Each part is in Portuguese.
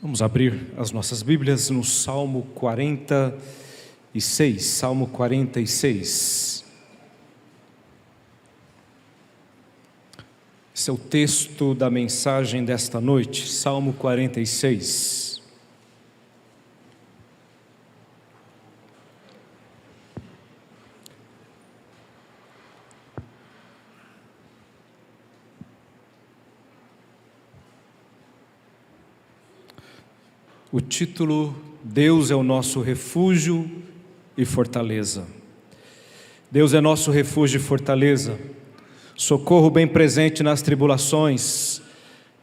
Vamos abrir as nossas Bíblias no Salmo 46. Salmo 46. Esse é o texto da mensagem desta noite, Salmo 46. O título: Deus é o nosso refúgio e fortaleza. Deus é nosso refúgio e fortaleza, socorro bem presente nas tribulações.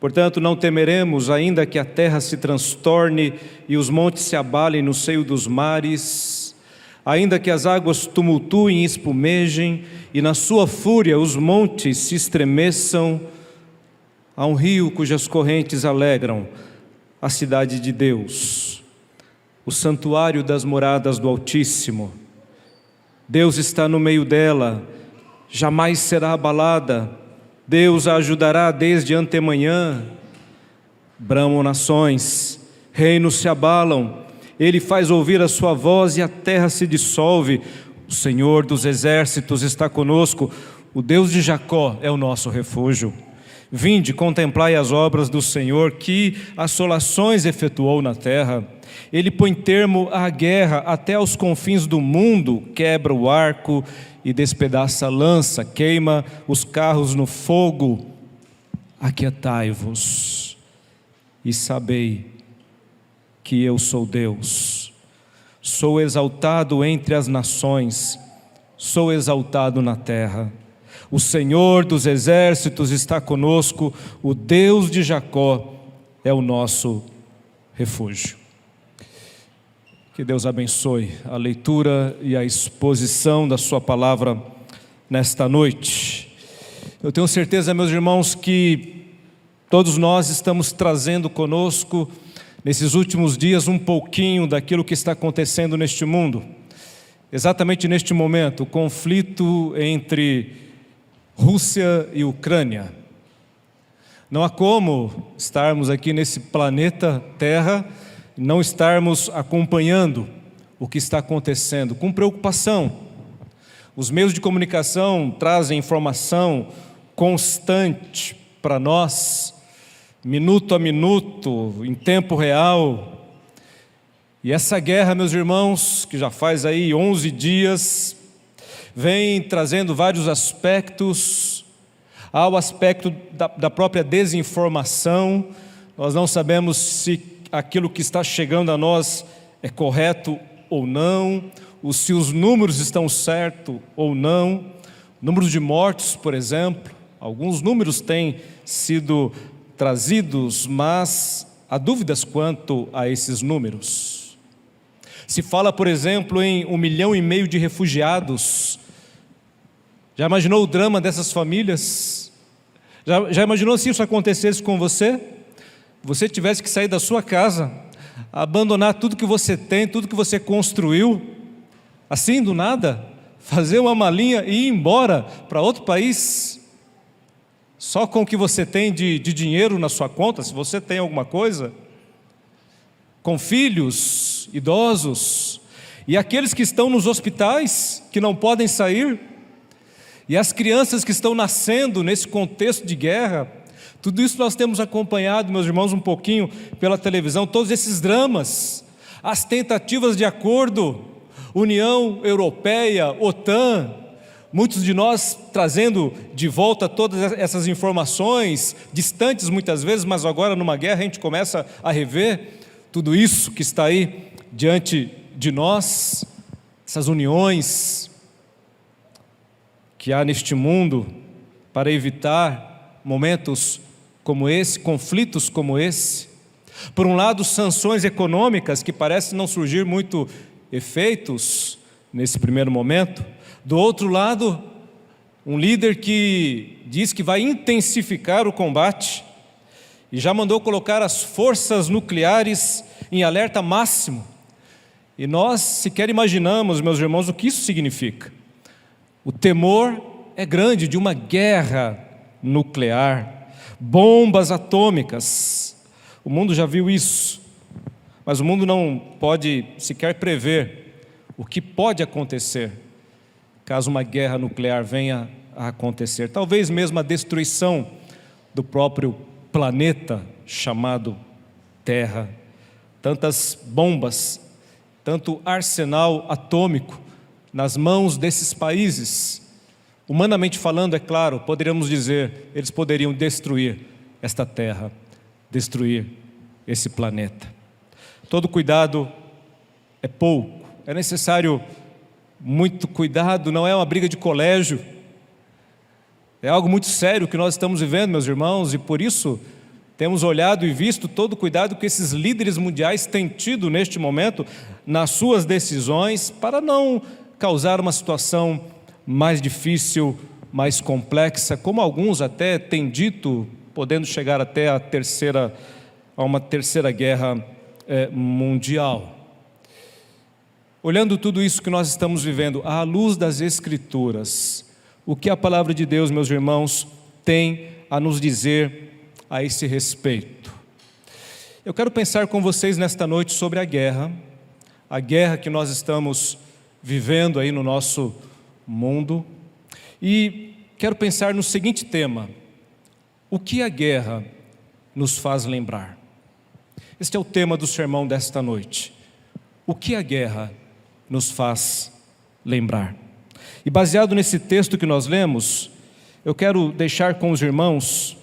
Portanto, não temeremos, ainda que a terra se transtorne e os montes se abalem no seio dos mares, ainda que as águas tumultuem e espumejem, e na sua fúria os montes se estremeçam. Há um rio cujas correntes alegram a cidade de Deus, o santuário das moradas do Altíssimo. Deus está no meio dela, jamais será abalada. Deus a ajudará desde antemanhã. Bramam nações, reinos se abalam, Ele faz ouvir a sua voz e a terra se dissolve. O Senhor dos exércitos está conosco, o Deus de Jacó é o nosso refúgio. Vinde, contemplai as obras do Senhor, que assolações efetuou na terra. Ele põe termo à guerra até aos confins do mundo, quebra o arco e despedaça a lança, queima os carros no fogo. Aquietai-vos e sabei que eu sou Deus. Sou exaltado entre as nações, sou exaltado na terra. O Senhor dos exércitos está conosco, o Deus de Jacó é o nosso refúgio. Que Deus abençoe a leitura e a exposição da sua palavra nesta noite. Eu tenho certeza, meus irmãos, que todos nós estamos trazendo conosco, nesses últimos dias, um pouquinho daquilo que está acontecendo neste mundo. Exatamente neste momento, o conflito entre Rússia e Ucrânia. Não há como estarmos aqui nesse planeta Terra e não estarmos acompanhando o que está acontecendo com preocupação. Os meios de comunicação trazem informação constante para nós, minuto a minuto, em tempo real. E essa guerra, meus irmãos, que já faz aí 11 dias, vem trazendo vários aspectos. Há o aspecto da própria desinformação. Nós não sabemos se aquilo que está chegando a nós é correto ou não, ou se os números estão certos ou não. Números de mortos, por exemplo, alguns números têm sido trazidos, mas há dúvidas quanto a esses números. Se fala, por exemplo, em 1,5 milhão de refugiados. Já imaginou o drama dessas famílias? Já imaginou se isso acontecesse com você? Você tivesse que sair da sua casa, abandonar tudo que você tem, tudo que você construiu, assim do nada, fazer uma malinha e ir embora para outro país, só com o que você tem de dinheiro na sua conta, se você tem alguma coisa, com filhos, idosos, e aqueles que estão nos hospitais, que não podem sair, e as crianças que estão nascendo nesse contexto de guerra. Tudo isso nós temos acompanhado, meus irmãos, um pouquinho pela televisão, todos esses dramas, as tentativas de acordo, União Europeia, OTAN, muitos de nós trazendo de volta todas essas informações, distantes muitas vezes, mas agora numa guerra a gente começa a rever tudo isso que está aí diante de nós, essas uniões que há neste mundo para evitar momentos como esse, conflitos como esse. Por um lado, sanções econômicas que parecem não surgir muito efeitos nesse primeiro momento. Do outro lado, um líder que diz que vai intensificar o combate e já mandou colocar as forças nucleares em alerta máximo. E nós sequer imaginamos, meus irmãos, o que isso significa. O temor é grande de uma guerra nuclear, bombas atômicas. O mundo já viu isso Mas o mundo não pode sequer prever o que pode acontecer caso uma guerra nuclear venha a acontecer. Talvez mesmo a destruição do próprio planeta chamado Terra. Tantas bombas, tanto arsenal atômico nas mãos desses países. Humanamente falando, é claro, poderíamos dizer, eles poderiam destruir esta Terra, destruir esse planeta. Todo cuidado é pouco, é necessário muito cuidado, não é uma briga de colégio, é algo muito sério que nós estamos vivendo, meus irmãos, e por isso temos olhado e visto todo o cuidado que esses líderes mundiais têm tido neste momento nas suas decisões para não causar uma situação mais difícil, mais complexa, como alguns até têm dito, podendo chegar até a uma terceira guerra mundial. Olhando tudo isso que nós estamos vivendo, à luz das Escrituras, o que a palavra de Deus, meus irmãos, tem a nos dizer a esse respeito? Eu quero pensar com vocês nesta noite sobre a guerra que nós estamos vivendo aí no nosso mundo, e quero pensar no seguinte tema: o que a guerra nos faz lembrar? Este é o tema do sermão desta noite. O que a guerra nos faz lembrar? E baseado nesse texto que nós lemos, eu quero deixar com os irmãos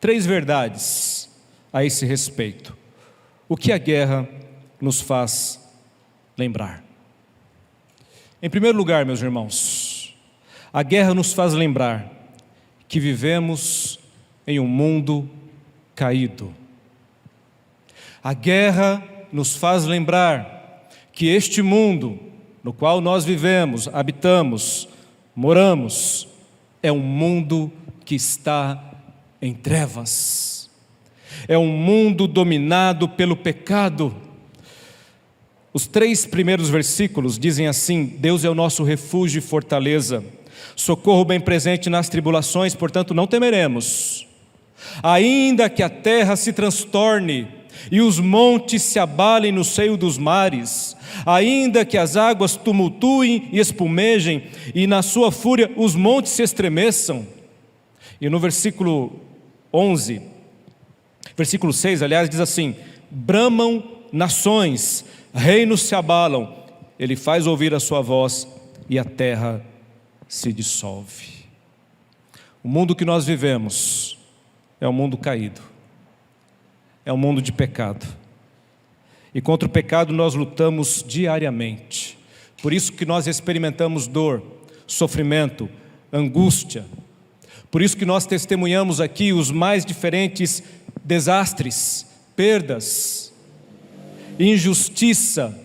3 verdades a esse respeito. O que a guerra nos faz lembrar? Em primeiro lugar, meus irmãos, a guerra nos faz lembrar que vivemos em um mundo caído. A guerra nos faz lembrar que este mundo no qual nós vivemos, habitamos, moramos, é um mundo que está em trevas. É um mundo dominado pelo pecado. Os 3 primeiros versículos dizem assim: Deus é o nosso refúgio e fortaleza, socorro bem presente nas tribulações, portanto não temeremos. Ainda que a terra se transtorne e os montes se abalem no seio dos mares, ainda que as águas tumultuem e espumejem, e na sua fúria os montes se estremeçam. E no versículo 6, aliás, diz assim: bramam nações, reinos se abalam, ele faz ouvir a sua voz e a terra se dissolve. O mundo que nós vivemos é um mundo caído, é um mundo de pecado, e contra o pecado nós lutamos diariamente. Por isso que nós experimentamos dor, sofrimento, angústia. Por isso que nós testemunhamos aqui os mais diferentes desastres, perdas, injustiça,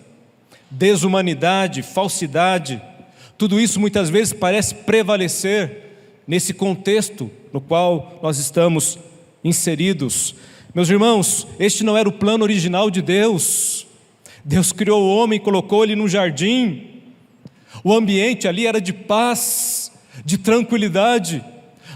desumanidade, falsidade. Tudo isso muitas vezes parece prevalecer nesse contexto no qual nós estamos inseridos. Meus irmãos, este não era o plano original de Deus. Deus criou o homem e colocou ele no jardim. O ambiente ali era de paz, de tranquilidade.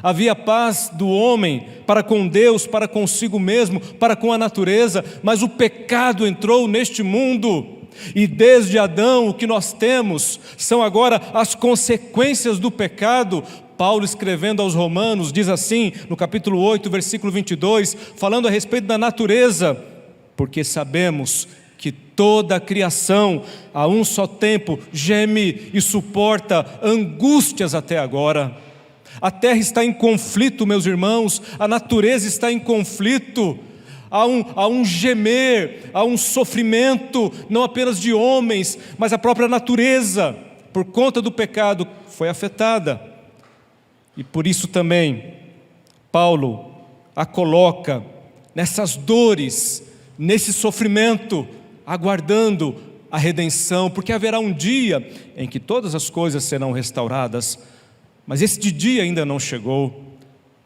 Havia paz do homem para com Deus, para consigo mesmo, para com a natureza, mas o pecado entrou neste mundo. E desde Adão o que nós temos são agora as consequências do pecado. Paulo, escrevendo aos Romanos, diz assim, no capítulo 8, versículo 22, falando a respeito da natureza: porque sabemos que toda a criação, a um só tempo, geme e suporta angústias até agora. A terra está em conflito, meus irmãos, a natureza está em conflito. Há um gemer, há um sofrimento, não apenas de homens, mas a própria natureza, por conta do pecado, foi afetada. E por isso também, Paulo a coloca nessas dores, nesse sofrimento, aguardando a redenção, porque haverá um dia em que todas as coisas serão restauradas, mas este dia ainda não chegou.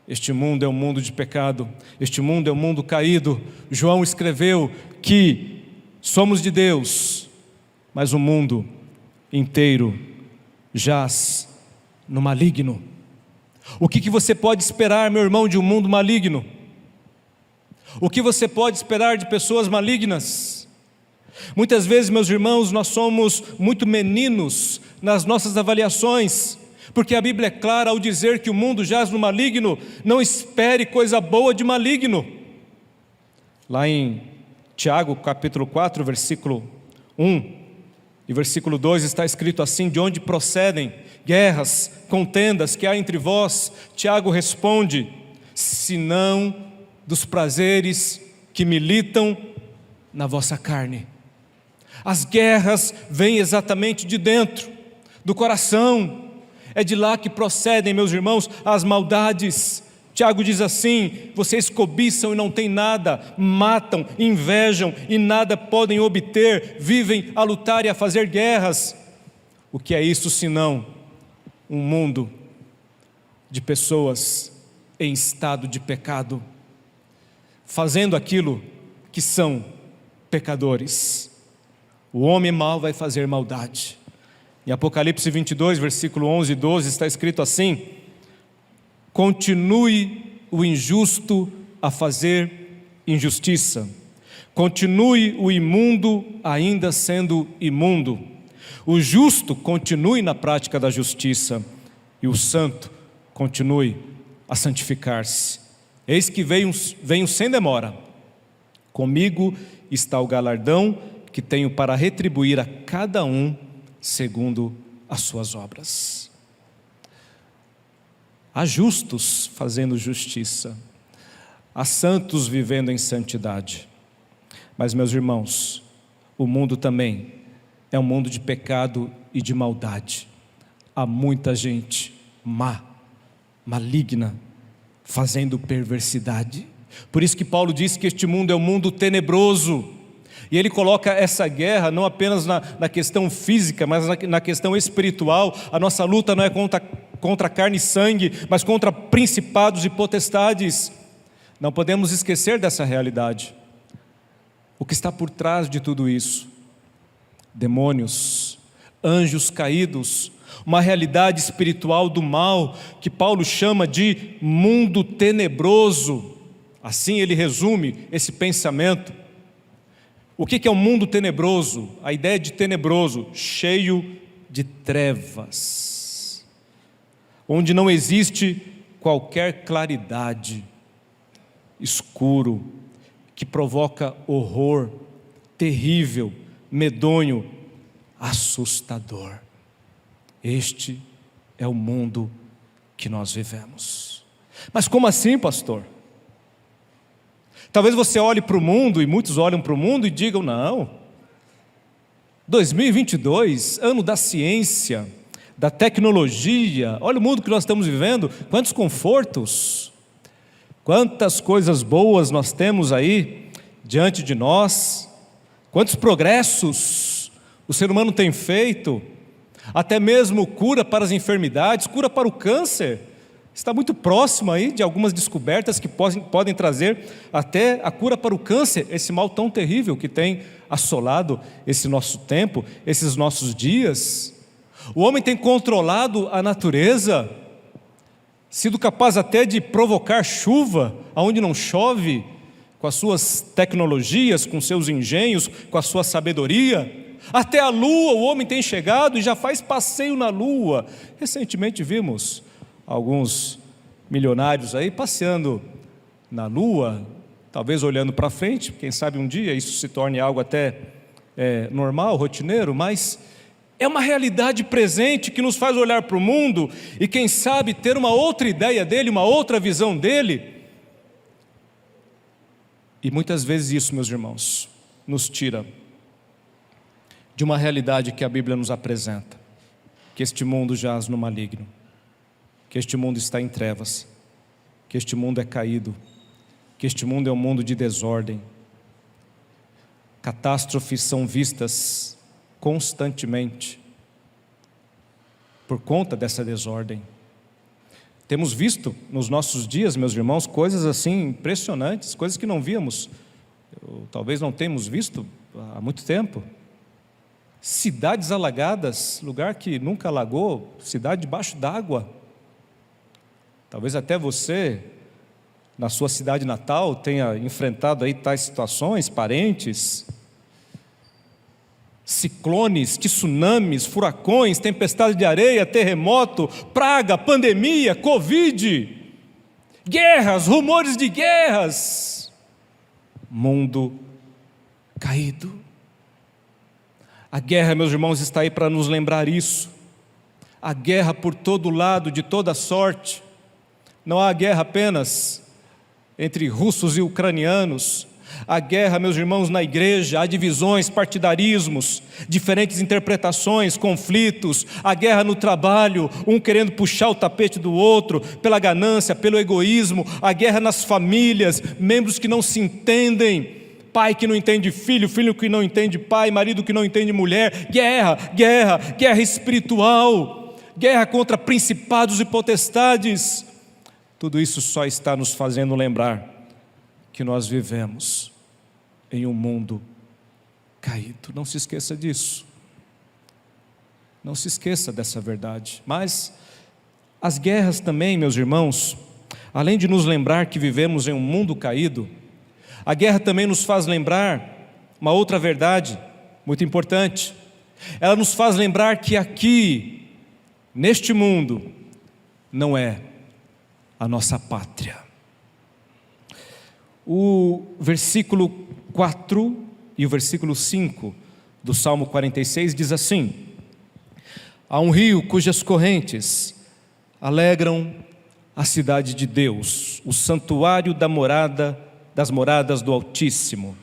Este mundo é um mundo de pecado, este mundo é um mundo caído. João escreveu que somos de Deus, mas o mundo inteiro jaz no maligno. O que você pode esperar, meu irmão, de um mundo maligno? O que você pode esperar de pessoas malignas? Muitas vezes, meus irmãos, nós somos muito meninos nas nossas avaliações, porque a Bíblia é clara ao dizer que o mundo jaz no maligno. Não espere coisa boa de maligno. Lá em Tiago, capítulo 4, versículo 1 e versículo 2 está escrito assim: de onde procedem guerras, contendas que há entre vós? Tiago responde: senão dos prazeres que militam na vossa carne. As guerras vêm exatamente de dentro, do coração. É de lá que procedem, meus irmãos, as maldades. Tiago diz assim: vocês cobiçam e não têm nada, matam, invejam e nada podem obter, vivem a lutar e a fazer guerras. O que é isso senão um mundo de pessoas em estado de pecado, fazendo aquilo que são pecadores? O homem mau vai fazer maldade. Em Apocalipse 22, versículo 11 e 12 está escrito assim: continue o injusto a fazer injustiça, continue o imundo ainda sendo imundo, o justo continue na prática da justiça, e o santo continue a santificar-se. Eis que venho sem demora, comigo está o galardão que tenho para retribuir a cada um segundo as suas obras. Há justos fazendo justiça, há santos vivendo em santidade. Mas, meus irmãos, o mundo também é um mundo de pecado e de maldade. Há muita gente má, maligna, fazendo perversidade. Por isso que Paulo diz que este mundo é um mundo tenebroso. E ele coloca essa guerra não apenas na questão física, mas na questão espiritual. A nossa luta não é contra carne e sangue, mas contra principados e potestades. Não podemos esquecer dessa realidade. O que está por trás de tudo isso? Demônios, anjos caídos, uma realidade espiritual do mal, que Paulo chama de mundo tenebroso. Assim ele resume esse pensamento. O que é um mundo tenebroso? A ideia de tenebroso, cheio de trevas, onde não existe qualquer claridade, escuro, que provoca horror, terrível, medonho, assustador. Este é o mundo que nós vivemos. Mas como assim, pastor? Talvez você olhe para o mundo, e muitos olham para o mundo e digam: não, 2022, ano da ciência, da tecnologia, olha o mundo que nós estamos vivendo, quantos confortos, quantas coisas boas nós temos aí diante de nós, quantos progressos o ser humano tem feito, até mesmo cura para as enfermidades, cura para o câncer. Está muito próximo aí de algumas descobertas que podem trazer até a cura para o câncer, esse mal tão terrível que tem assolado esse nosso tempo, esses nossos dias. O homem tem controlado a natureza, sido capaz até de provocar chuva aonde não chove, com as suas tecnologias, com seus engenhos, com a sua sabedoria. Até a lua o homem tem chegado e já faz passeio na lua. Recentemente vimos alguns milionários aí passeando na lua, talvez olhando para frente, quem sabe um dia isso se torne algo até normal, rotineiro, mas é uma realidade presente que nos faz olhar para o mundo e quem sabe ter uma outra ideia dele, uma outra visão dele. E muitas vezes isso, meus irmãos, nos tira de uma realidade que a Bíblia nos apresenta, que este mundo jaz no maligno, que este mundo está em trevas, que este mundo é caído, que este mundo é um mundo de desordem. Catástrofes são vistas constantemente por conta dessa desordem. Temos visto nos nossos dias, meus irmãos, coisas assim impressionantes, coisas que não víamos, talvez não temos visto há muito tempo. Cidades alagadas, lugar que nunca alagou, cidade debaixo d'água. Talvez até você, na sua cidade natal, tenha enfrentado aí tais situações, parentes. ciclones, tsunamis, furacões, tempestade de areia, terremoto, praga, pandemia, Covid, guerras, rumores de guerras, mundo caído. A guerra, meus irmãos, está aí para nos lembrar isso. A guerra por todo lado, de toda sorte. Não há guerra apenas entre russos e ucranianos. Há guerra, meus irmãos, na igreja, há divisões, partidarismos, diferentes interpretações, conflitos, há guerra no trabalho, um querendo puxar o tapete do outro, pela ganância, pelo egoísmo, há guerra nas famílias, membros que não se entendem, pai que não entende filho, filho que não entende pai, marido que não entende mulher, guerra espiritual, guerra contra principados e potestades. Tudo isso só está nos fazendo lembrar que nós vivemos em um mundo caído. Não se esqueça disso. Não se esqueça dessa verdade. Mas as guerras também, meus irmãos, além de nos lembrar que vivemos em um mundo caído, a guerra também nos faz lembrar uma outra verdade muito importante. Ela nos faz lembrar que aqui, neste mundo, não é a nossa pátria. O versículo 4 e o versículo 5 do Salmo 46 diz assim: há um rio cujas correntes alegram a cidade de Deus, o santuário das moradas do Altíssimo.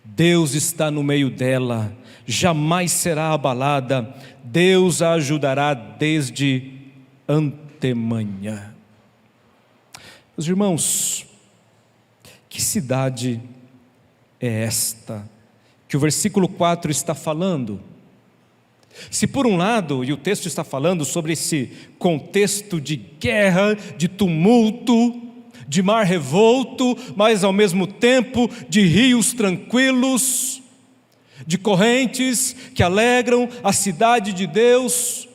Deus está no meio dela, jamais será abalada, Deus a ajudará desde antemanhã. Meus irmãos, que cidade é esta que o versículo 4 está falando? Se por um lado, e o texto está falando sobre esse contexto de guerra, de tumulto, de mar revolto, mas ao mesmo tempo de rios tranquilos, de correntes que alegram a cidade de Deus,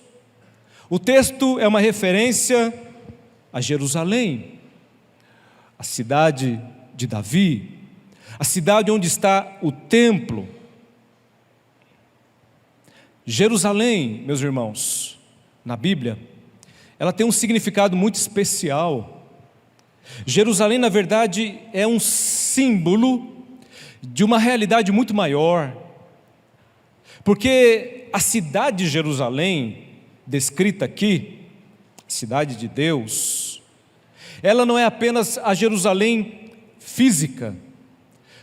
o texto é uma referência a Jerusalém, a cidade de Davi, a cidade onde está o templo. Jerusalém, meus irmãos, na Bíblia, ela tem um significado muito especial. Jerusalém, na verdade, é um símbolo de uma realidade muito maior, porque a cidade de Jerusalém, descrita aqui, cidade de Deus, ela não é apenas a Jerusalém física,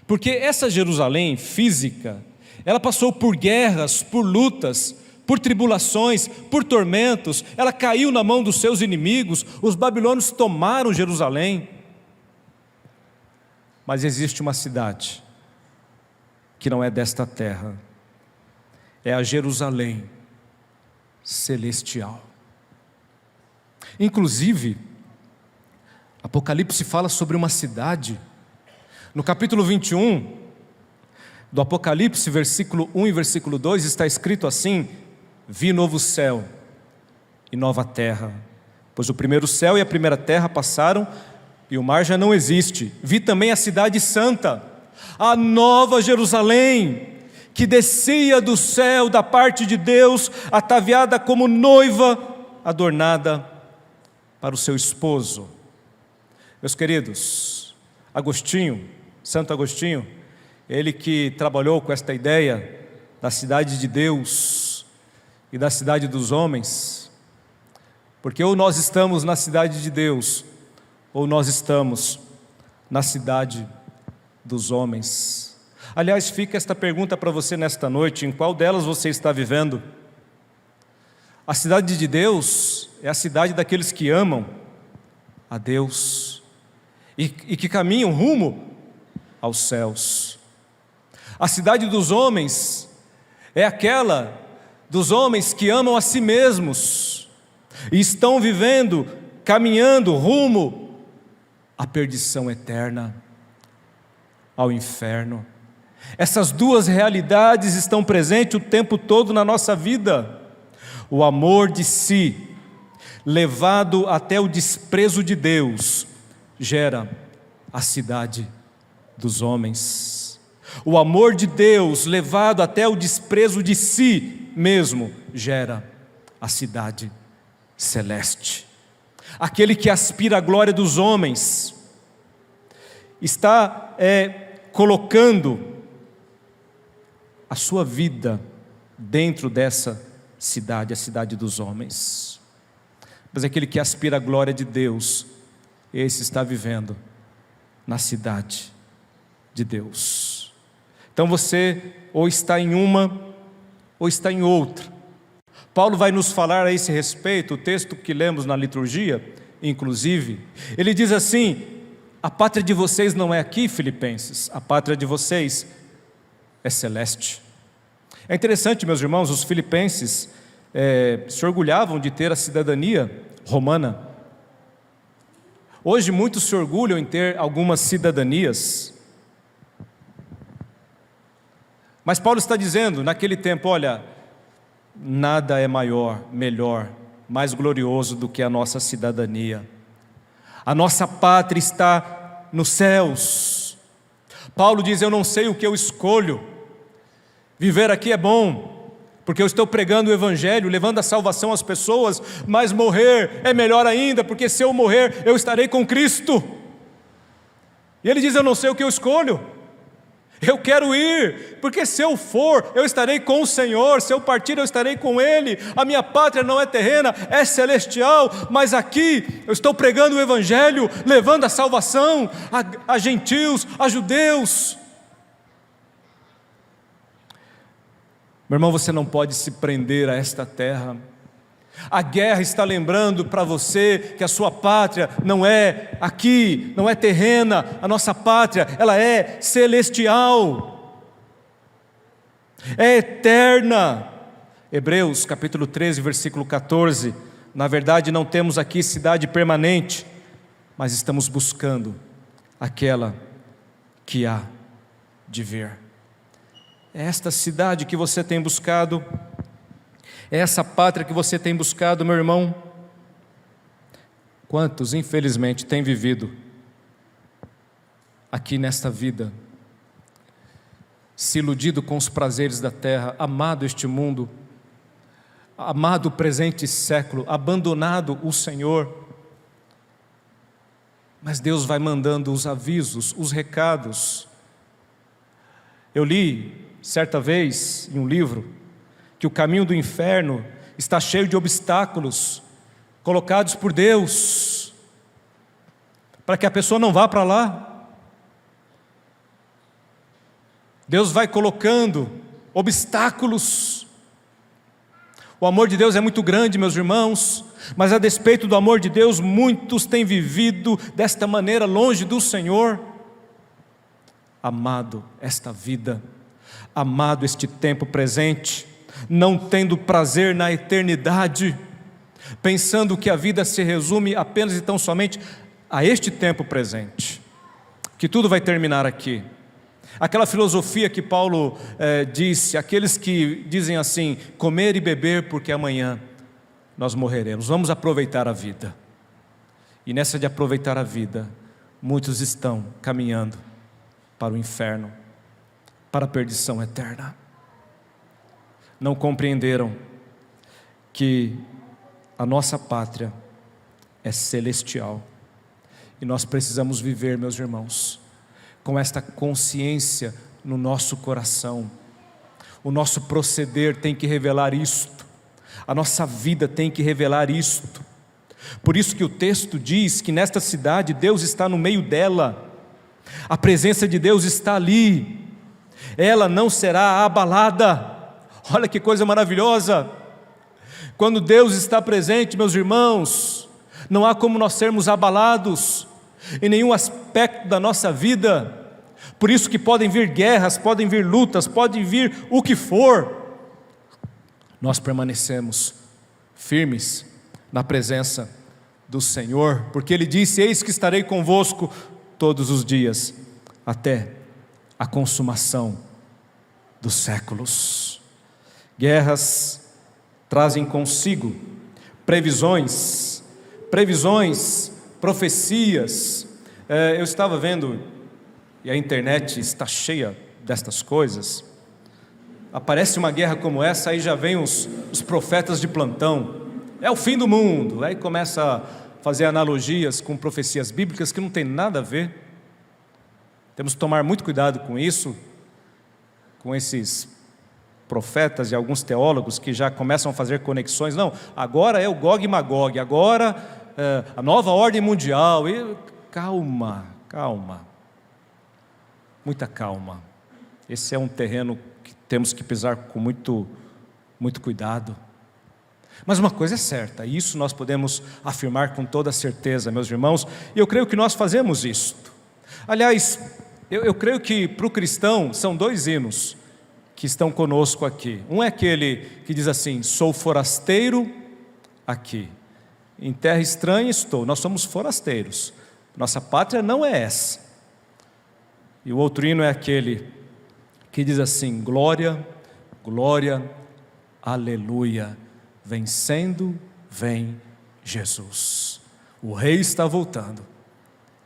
porque essa Jerusalém física, ela passou por guerras, por lutas, por tribulações, por tormentos, ela caiu na mão dos seus inimigos, os babilônios tomaram Jerusalém. Mas existe uma cidade que não é desta terra, é a Jerusalém celestial. Inclusive, Apocalipse fala sobre uma cidade. No capítulo 21 do Apocalipse, versículo 1 e versículo 2, está escrito assim: vi novo céu e nova terra, pois o primeiro céu e a primeira terra passaram e o mar já não existe. Vi também a cidade santa, a nova Jerusalém, que descia do céu da parte de Deus, ataviada como noiva adornada para o seu esposo. Meus queridos, Santo Agostinho, ele que trabalhou com esta ideia da cidade de Deus e da cidade dos homens, porque ou nós estamos na cidade de Deus, ou nós estamos na cidade dos homens. Aliás, fica esta pergunta para você nesta noite: em qual delas você está vivendo? A cidade de Deus é a cidade daqueles que amam a Deus e que caminham rumo aos céus. A cidade dos homens é aquela dos homens que amam a si mesmos e estão vivendo, caminhando rumo à perdição eterna, ao inferno. Essas duas realidades estão presentes o tempo todo na nossa vida. O amor de si, levado até o desprezo de Deus, gera a cidade dos homens. O amor de Deus, levado até o desprezo de si mesmo, gera a cidade celeste. Aquele que aspira à glória dos homens está colocando a sua vida dentro dessa cidade, a cidade dos homens. Mas aquele que aspira à glória de Deus, esse está vivendo na cidade de Deus. Então você ou está em uma ou está em outra. Paulo vai nos falar a esse respeito, o texto que lemos na liturgia, inclusive, ele diz assim: a pátria de vocês não é aqui, Filipenses, a pátria de vocês é celeste. É interessante, meus irmãos, os filipenses se orgulhavam de ter a cidadania romana. Hoje muitos se orgulham em ter algumas cidadanias, mas Paulo está dizendo, naquele tempo, olha, nada é maior, melhor, mais glorioso do que a nossa cidadania. A nossa pátria está nos céus. Paulo diz: eu não sei o que eu escolho. Viver aqui é bom, porque eu estou pregando o Evangelho, levando a salvação às pessoas, mas morrer é melhor ainda, porque se eu morrer, eu estarei com Cristo. E ele diz: eu não sei o que eu escolho. Eu quero ir, porque se eu for, eu estarei com o Senhor, se eu partir, eu estarei com Ele. A minha pátria não é terrena, é celestial, mas aqui eu estou pregando o Evangelho, levando a salvação a gentios, a judeus. Meu irmão, você não pode se prender a esta terra. A guerra está lembrando para você que a sua pátria não é aqui, não é terrena. A nossa pátria, ela é celestial, é eterna. Hebreus capítulo 13, versículo 14. Na verdade não temos aqui cidade permanente, mas estamos buscando aquela que há de vir. É esta cidade que você tem buscado, é essa pátria que você tem buscado, meu irmão. Quantos, infelizmente, têm vivido aqui nesta vida, se iludido com os prazeres da terra, amado este mundo, amado o presente século, abandonado o Senhor. Mas Deus vai mandando os avisos, os recados. Eu li certa vez em um livro que o caminho do inferno está cheio de obstáculos colocados por Deus para que a pessoa não vá para lá. Deus vai colocando obstáculos. O amor de Deus é muito grande, meus irmãos, mas a despeito do amor de Deus, muitos têm vivido desta maneira longe do Senhor. Amado esta vida, amado este tempo presente, não tendo prazer na eternidade, pensando que a vida se resume apenas e tão somente a este tempo presente, que tudo vai terminar aqui. Aquela filosofia que Paulo disse, aqueles que dizem assim: comer e beber porque amanhã nós morreremos. Vamos aproveitar a vida. E nessa de aproveitar a vida, muitos estão caminhando para o inferno, para a perdição eterna. Não compreenderam que a nossa pátria é celestial. E nós precisamos viver, meus irmãos, com esta consciência no nosso coração. O nosso proceder tem que revelar isto. A nossa vida tem que revelar isto. Por isso que o texto diz que nesta cidade Deus está no meio dela. A presença de Deus está ali. Ela não será abalada. Olha que coisa maravilhosa. Quando Deus está presente, meus irmãos, não há como nós sermos abalados em nenhum aspecto da nossa vida. Por isso que podem vir guerras, podem vir lutas, pode vir o que for, nós permanecemos firmes na presença do Senhor, porque Ele disse: eis que estarei convosco todos os dias, até a consumação dos séculos. Guerras trazem consigo previsões, profecias. Eu estava vendo, e a internet está cheia destas coisas, aparece uma guerra como essa, aí já vem os profetas de plantão, é o fim do mundo, aí começa a fazer analogias com profecias bíblicas que não tem nada a ver. Temos que tomar muito cuidado com isso, com esses profetas e alguns teólogos que já começam a fazer conexões. Não, agora é o Gog e Magog, agora a nova ordem mundial. E calma, muita calma. Esse é um terreno que temos que pisar com muito cuidado. Mas uma coisa é certa, e isso nós podemos afirmar com toda certeza, meus irmãos, e eu creio que nós fazemos isto. Aliás, eu creio que para o cristão são dois hinos que estão conosco aqui. Um é aquele que diz assim: sou forasteiro aqui, em terra estranha estou. Nós somos forasteiros, nossa pátria não é essa. E o outro hino é aquele que diz assim: glória, glória, aleluia, vencendo vem Jesus. O rei está voltando,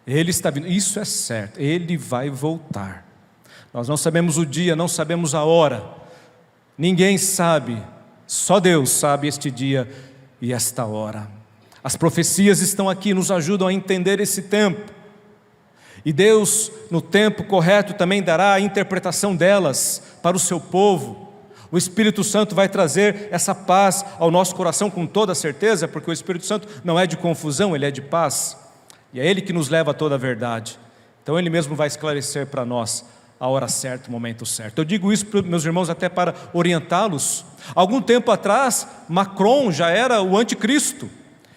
ele está vindo, isso é certo, ele vai voltar. Nós não sabemos o dia, não sabemos a hora, ninguém sabe, só Deus sabe este dia e esta hora. As profecias estão aqui, nos ajudam a entender esse tempo, e Deus no tempo correto também dará a interpretação delas para o seu povo. O Espírito Santo vai trazer essa paz ao nosso coração com toda certeza, porque o Espírito Santo não é de confusão, ele é de paz, e é Ele que nos leva a toda a verdade. Então Ele mesmo vai esclarecer para nós a hora certa, o momento certo. Eu digo isso para meus irmãos até para orientá-los. Algum tempo atrás, Macron já era o anticristo,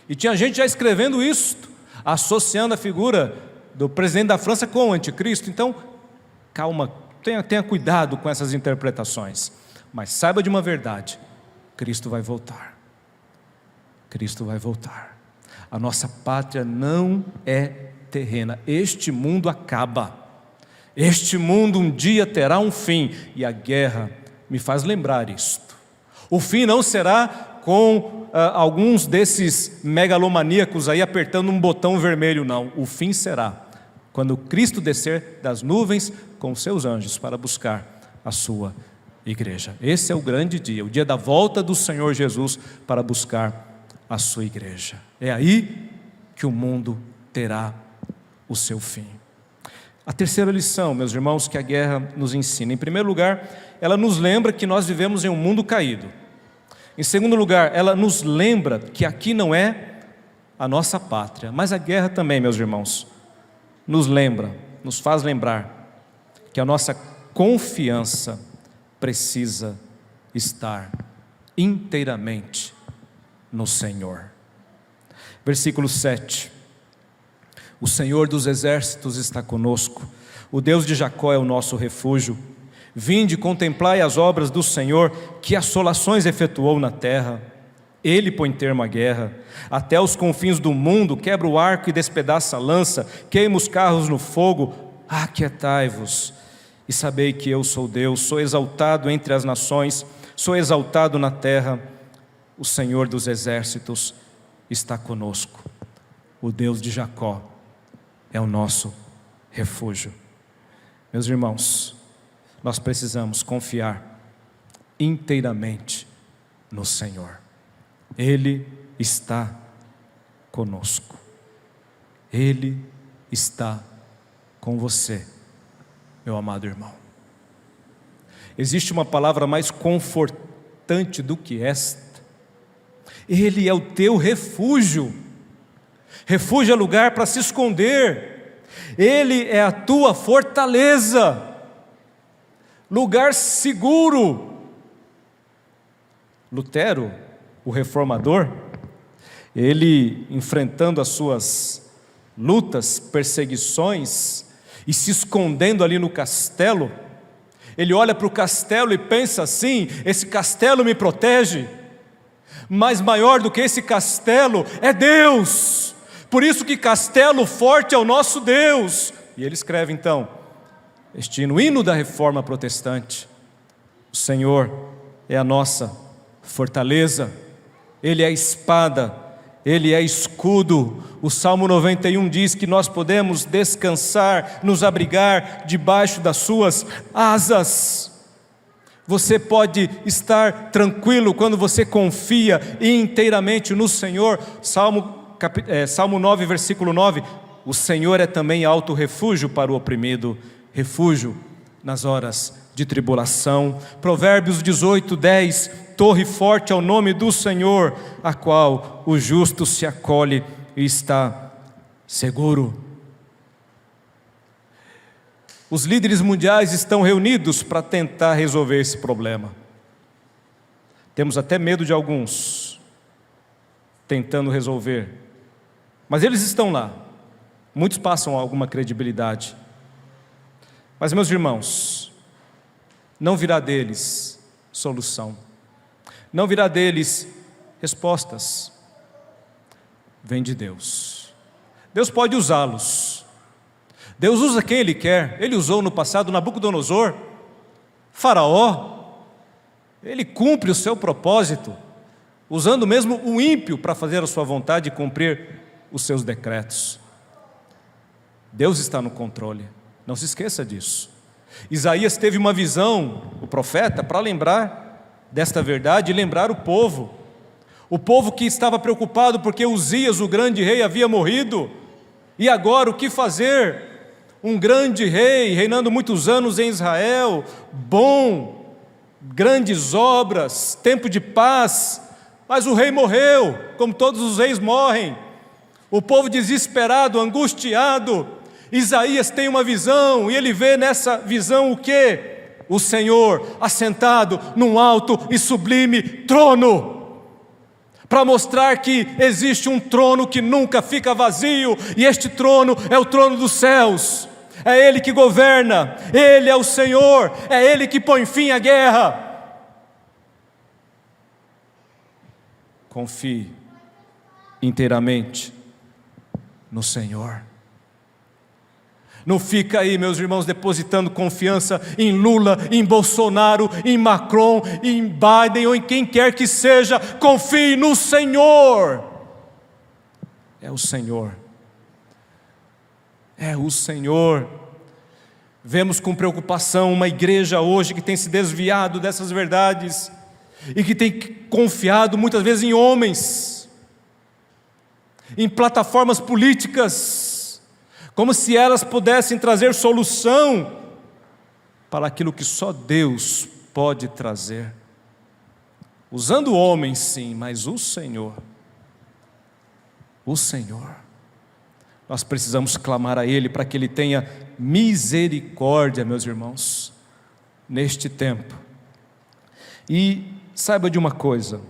e tinha gente já escrevendo isso, associando a figura do presidente da França com o anticristo. Então, calma, tenha cuidado com essas interpretações, mas saiba de uma verdade: Cristo vai voltar. Cristo vai voltar. A nossa pátria não é terrena, este mundo acaba, este mundo um dia terá um fim, e a guerra me faz lembrar isto. O fim não será com alguns desses megalomaníacos aí apertando um botão vermelho, não. O fim será quando Cristo descer das nuvens com seus anjos para buscar a sua igreja. Esse é o grande dia, o dia da volta do Senhor Jesus para buscar a sua igreja. É aí que o mundo terá o seu fim. A terceira lição, meus irmãos, que a guerra nos ensina: em primeiro lugar, ela nos lembra que nós vivemos em um mundo caído. Em segundo lugar, ela nos lembra que aqui não é a nossa pátria. Mas a guerra também, meus irmãos, nos faz lembrar que a nossa confiança precisa estar inteiramente no Senhor. Versículo 7: o Senhor dos exércitos está conosco, o Deus de Jacó é o nosso refúgio. Vinde, contemplai as obras do Senhor, que assolações efetuou na terra. Ele põe termo à guerra, até os confins do mundo, quebra o arco e despedaça a lança, queima os carros no fogo. Aquietai-vos e sabei que eu sou Deus, sou exaltado entre as nações, sou exaltado na terra. O Senhor dos exércitos está conosco, o Deus de Jacó é o nosso refúgio. Meus irmãos, nós precisamos confiar inteiramente no Senhor. Ele está conosco, Ele está com você, meu amado irmão. Existe uma palavra mais confortante do que esta: Ele é o teu refúgio. Refúgio é lugar para se esconder, Ele é a tua fortaleza, lugar seguro. Lutero, o reformador, ele enfrentando as suas lutas, perseguições e se escondendo ali no castelo, ele olha para o castelo e pensa assim: esse castelo me protege, mas maior do que esse castelo é Deus, por isso que castelo forte é o nosso Deus. E ele escreve então este hino da reforma protestante: o Senhor é a nossa fortaleza, Ele é a espada, Ele é escudo. O Salmo 91 diz que nós podemos descansar, nos abrigar debaixo das suas asas. Você pode estar tranquilo quando você confia inteiramente no Senhor. Salmo 9, versículo 9: o Senhor é também alto refúgio para o oprimido, refúgio nas horas de tribulação. Provérbios 18, 10: torre forte é o nome do Senhor, a qual o justo se acolhe e está seguro. Os líderes mundiais estão reunidos para tentar resolver esse problema. Temos até medo de alguns tentando resolver, mas eles estão lá. Muitos passam alguma credibilidade. Mas, meus irmãos, não virá deles solução, não virá deles respostas. Vem de Deus. Deus pode usá-los. Deus usa quem Ele quer. Ele usou no passado Nabucodonosor, Faraó. Ele cumpre o seu propósito, usando mesmo o ímpio para fazer a sua vontade e cumprir os seus decretos. Deus está no controle, não se esqueça disso. Isaías teve uma visão, o profeta, para lembrar desta verdade e lembrar o povo que estava preocupado porque Uzias, o grande rei, havia morrido. E agora o que fazer? Um grande rei, reinando muitos anos em Israel, bom, grandes obras, tempo de paz, mas o rei morreu, como todos os reis morrem. O povo desesperado, angustiado. Isaías tem uma visão, e ele vê nessa visão o quê? O Senhor assentado num alto e sublime trono, para mostrar que existe um trono que nunca fica vazio, e este trono é o trono dos céus. É Ele que governa, Ele é o Senhor, é Ele que põe fim à guerra. Confie inteiramente no Senhor. Não fica aí, meus irmãos, depositando confiança em Lula, em Bolsonaro, em Macron, em Biden ou em quem quer que seja. Confie no Senhor. É o Senhor. É o Senhor. Vemos com preocupação uma igreja hoje que tem se desviado dessas verdades e que tem confiado muitas vezes em homens, em plataformas políticas, como se elas pudessem trazer solução para aquilo que só Deus pode trazer. Usando homens, sim, mas o Senhor. Nós precisamos clamar a Ele para que Ele tenha misericórdia, meus irmãos, neste tempo. E saiba de uma coisa,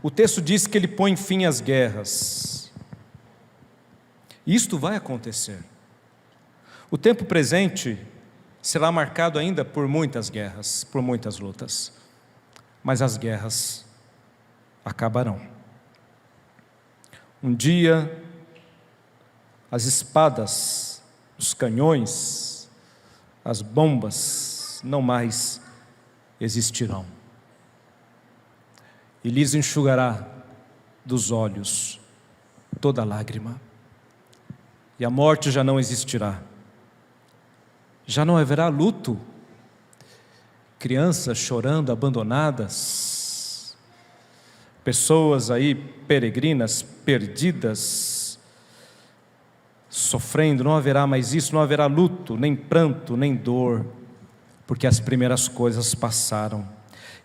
o texto diz que Ele põe fim às guerras. Isto vai acontecer. O tempo presente será marcado ainda por muitas guerras, por muitas lutas, mas as guerras acabarão. Um dia, as espadas, os canhões, as bombas não mais existirão. E lhes enxugará dos olhos toda lágrima. E a morte já não existirá. Já não haverá luto. Crianças chorando, abandonadas. Pessoas aí peregrinas, perdidas, sofrendo. Não haverá mais isso, não haverá luto, nem pranto, nem dor, porque as primeiras coisas passaram.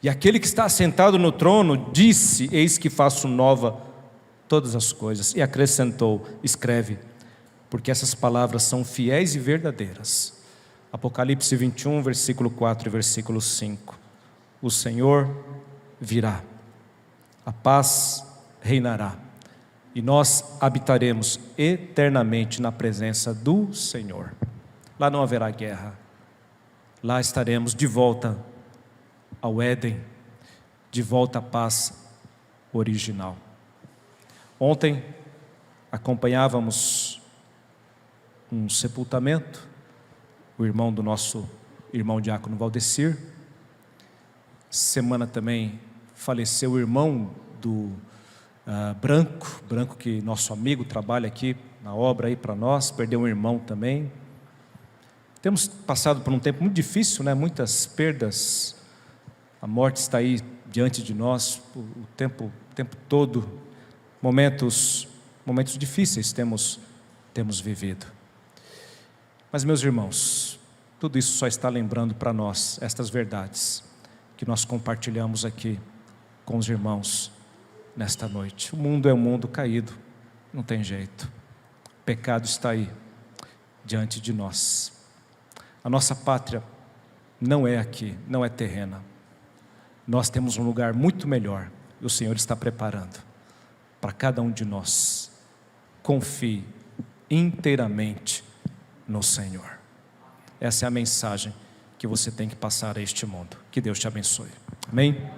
E aquele que está assentado no trono disse: eis que faço nova todas as coisas. E acrescentou: escreve, porque essas palavras são fiéis e verdadeiras. Apocalipse 21, versículo 4 e versículo 5. O Senhor virá, a paz reinará, e nós habitaremos eternamente na presença do Senhor. Lá não haverá guerra, lá estaremos de volta ao Éden, de volta à paz original. Ontem acompanhávamos um sepultamento, o irmão do nosso irmão diácono Valdecir. Semana também faleceu o irmão do Branco que nosso amigo trabalha aqui na obra aí para nós, perdeu um irmão também. Temos passado por um tempo muito difícil, né? Muitas perdas, a morte está aí diante de nós o tempo todo, momentos difíceis temos vivido. Mas, meus irmãos, tudo isso só está lembrando para nós estas verdades que nós compartilhamos aqui com os irmãos nesta noite. O mundo é um mundo caído, não tem jeito. O pecado está aí diante de nós. A nossa pátria não é aqui, não é terrena. Nós temos um lugar muito melhor e o Senhor está preparando para cada um de nós. Confie inteiramente no Senhor. Essa é a mensagem que você tem que passar a este mundo. Que Deus te abençoe. Amém?